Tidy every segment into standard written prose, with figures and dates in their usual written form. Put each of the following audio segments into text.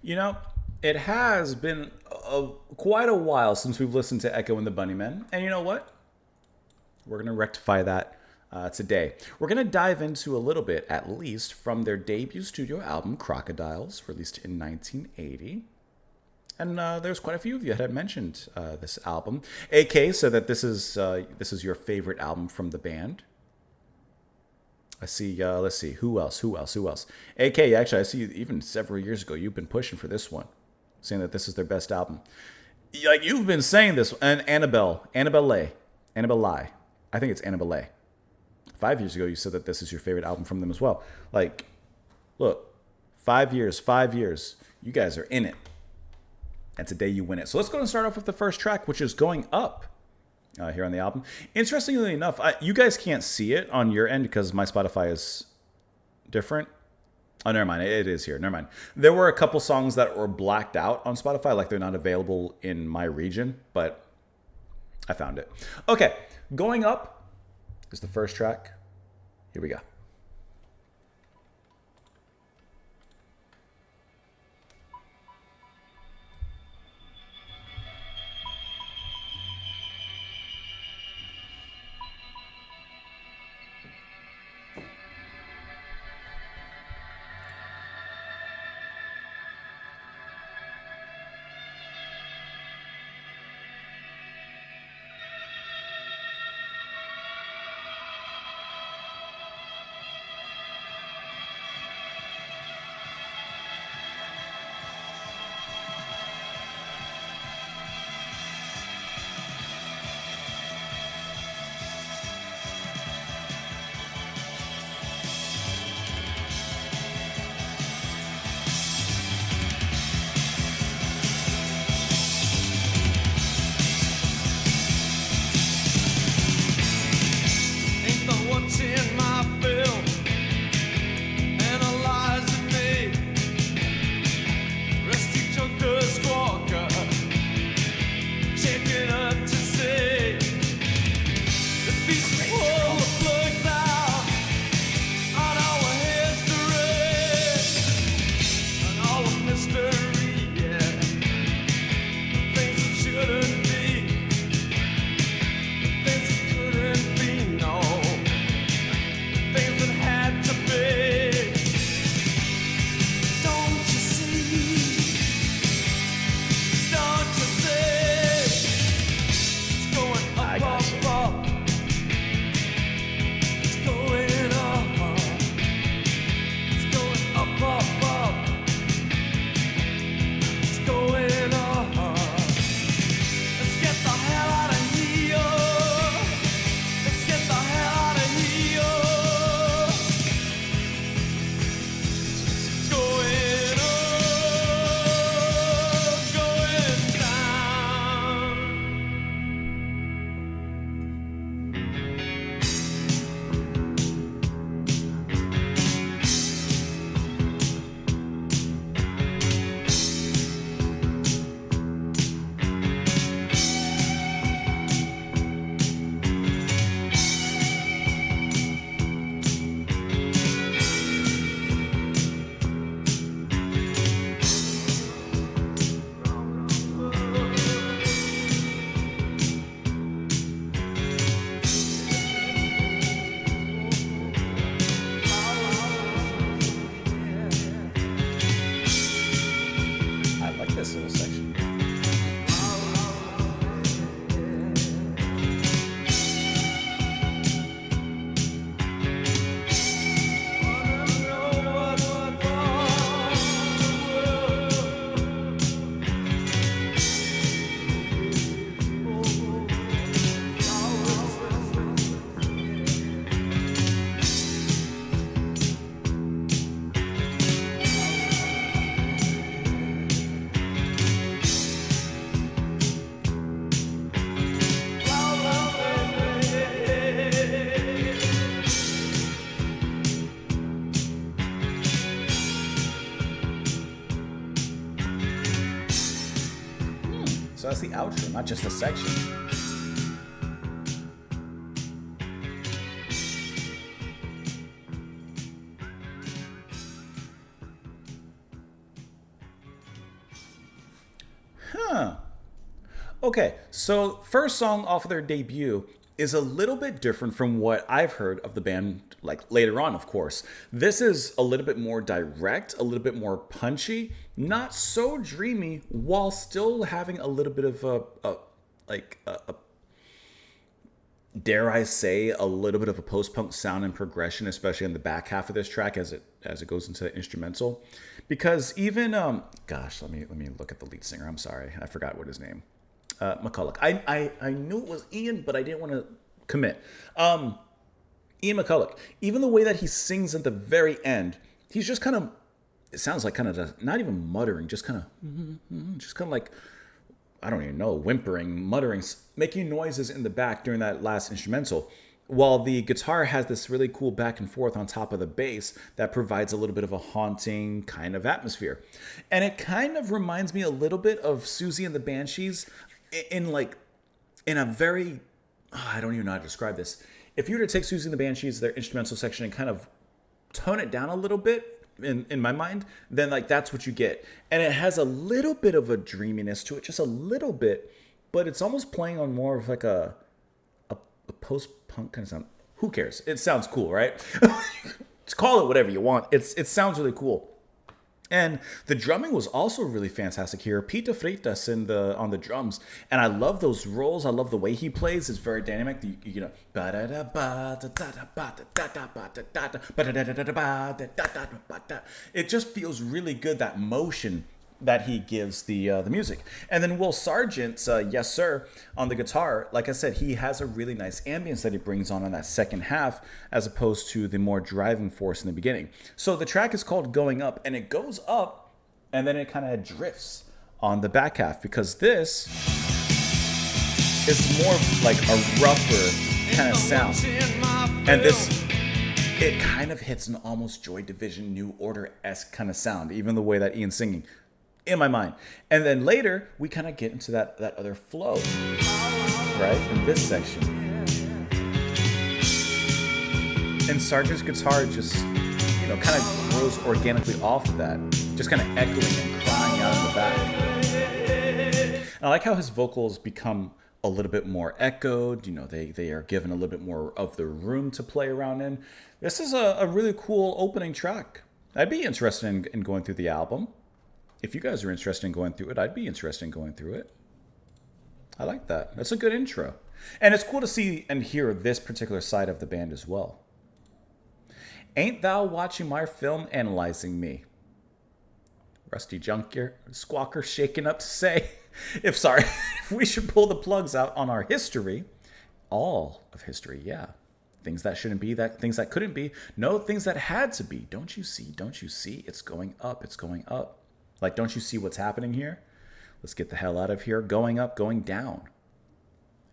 You know, it has been quite a while since we've listened to Echo and the Bunnymen, and you know what? We're going to rectify that today. We're going to dive into a little bit, at least, from their debut studio album, Crocodiles, released in 1980. And there's quite a few of you that have mentioned this album. AK said that this is your favorite album from the band. I see. Let's see. Who else? Who else? Who else? AK. Actually, I see. Even several years ago, you've been pushing for this one, saying that this is their best album. Like you've been saying this. And Annabelle Lie. I think it's Annabelle Lie. 5 years ago, you said that this is your favorite album from them as well. Like, look, 5 years, 5 years. You guys are in it. And today you win it. So let's go and start off with the first track, which is Going Up here on the album. Interestingly enough, you guys can't see it on your end because my Spotify is different. Oh, never mind. It is here. Never mind. There were a couple songs that were blacked out on Spotify, like they're not available in my region, but I found it. Okay, Going Up is the first track. Here we go. So that's the outro, not just the section. Okay, so first song off of their debut is a little bit different from what I've heard of the band, like later on, of course. This is a little bit more direct, a little bit more punchy, not so dreamy, while still having a little bit of a dare I say, a little bit of a post-punk sound and progression, especially in the back half of this track as it goes into the instrumental. Because even gosh, let me look at the lead singer. I'm sorry, I forgot what his name. McCulloch. I knew it was Ian, but I didn't want to commit. Ian McCulloch. Even the way that he sings at the very end, he's just kind of. It sounds like kind of not even muttering, just kind of like. I don't even know, whimpering, muttering, making noises in the back during that last instrumental, while the guitar has this really cool back and forth on top of the bass that provides a little bit of a haunting kind of atmosphere. And it kind of reminds me a little bit of Susie and the Banshees in a very, I don't even know how to describe this. If you were to take Susie and the Banshees, their instrumental section, and kind of tone it down a little bit, in my mind, then like that's what you get. And it has a little bit of a dreaminess to it, just a little bit, but it's almost playing on more of like a post-punk kind of sound. Who cares? It sounds cool, right? Just call it whatever you want. It sounds really cool. And the drumming was also really fantastic here. Pita Freitas on the drums, and I love those rolls. I love the way he plays. It's very dynamic. You know, it just feels really good. That motion that he gives the music. And then Will Sargent's Yes Sir on the guitar, like I said, he has a really nice ambience that he brings on that second half as opposed to the more driving force in the beginning. So the track is called Going Up, and it goes up and then it kind of drifts on the back half because this is more like a rougher kind of sound. And it kind of hits an almost Joy Division New Order-esque kind of sound, even the way that Ian's singing. In my mind. And then later, we kind of get into that other flow, right? In this section. And Sargent's guitar just, kind of grows organically off of that. Just kind of echoing and crying out in the back. And I like how his vocals become a little bit more echoed. They are given a little bit more of the room to play around in. This is a really cool opening track. I'd be interested in going through the album. If you guys are interested in going through it, I'd be interested in going through it. I like that. That's a good intro. And it's cool to see and hear this particular side of the band as well. Ain't thou watching my film analyzing me? Rusty Junker, Squawker shaking up to say, if we should pull the plugs out on our history, all of history, yeah. Things that shouldn't be, things that couldn't be, no, things that had to be. Don't you see? It's going up, it's going up. Like, don't you see what's happening here? Let's get the hell out of here. Going up, going down.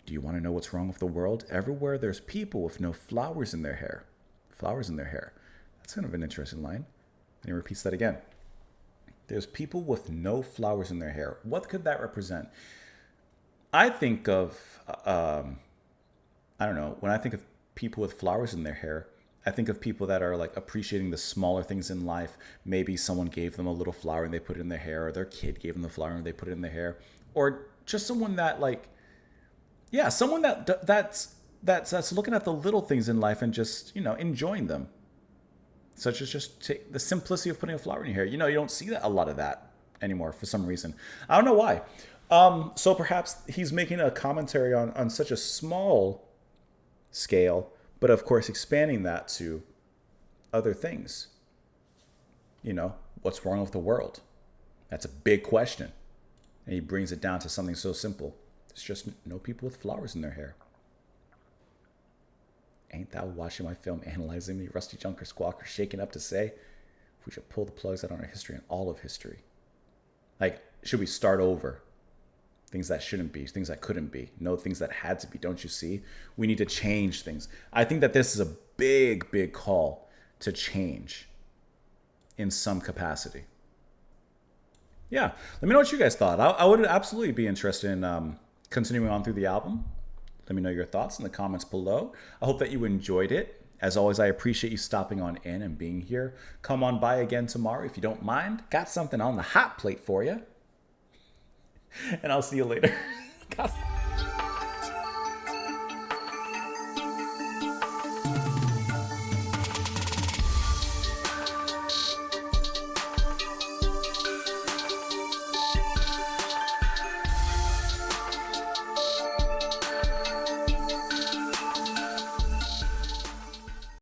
Do you want to know what's wrong with the world? Everywhere there's people with no flowers in their hair. Flowers in their hair. That's kind of an interesting line. And he repeats that again. There's people with no flowers in their hair. What could that represent? I think of, I don't know, when I think of people with flowers in their hair, I think of people that are like appreciating the smaller things in life. Maybe someone gave them a little flower and they put it in their hair, or their kid gave them the flower and they put it in their hair, or just someone that someone that's looking at the little things in life and just enjoying them, such as just the simplicity of putting a flower in your hair. You don't see a lot of that anymore for some reason. I don't know why. So perhaps he's making a commentary on such a small scale. But of course, expanding that to other things. What's wrong with the world? That's a big question. And he brings it down to something so simple. It's just no people with flowers in their hair. Ain't thou watching my film analyzing me? Rusty Junker Squawker shaking up to say, if we should pull the plugs out on our history and all of history. Like, should we start over? Things that shouldn't be, things that couldn't be, no things that had to be. Don't you see? We need to change things. I think that this is a big, big call to change in some capacity. Yeah, let me know what you guys thought. I would absolutely be interested in continuing on through the album. Let me know your thoughts in the comments below. I hope that you enjoyed it. As always, I appreciate you stopping on in and being here. Come on by again tomorrow if you don't mind. Got something on the hot plate for you. And I'll see you later. podcast.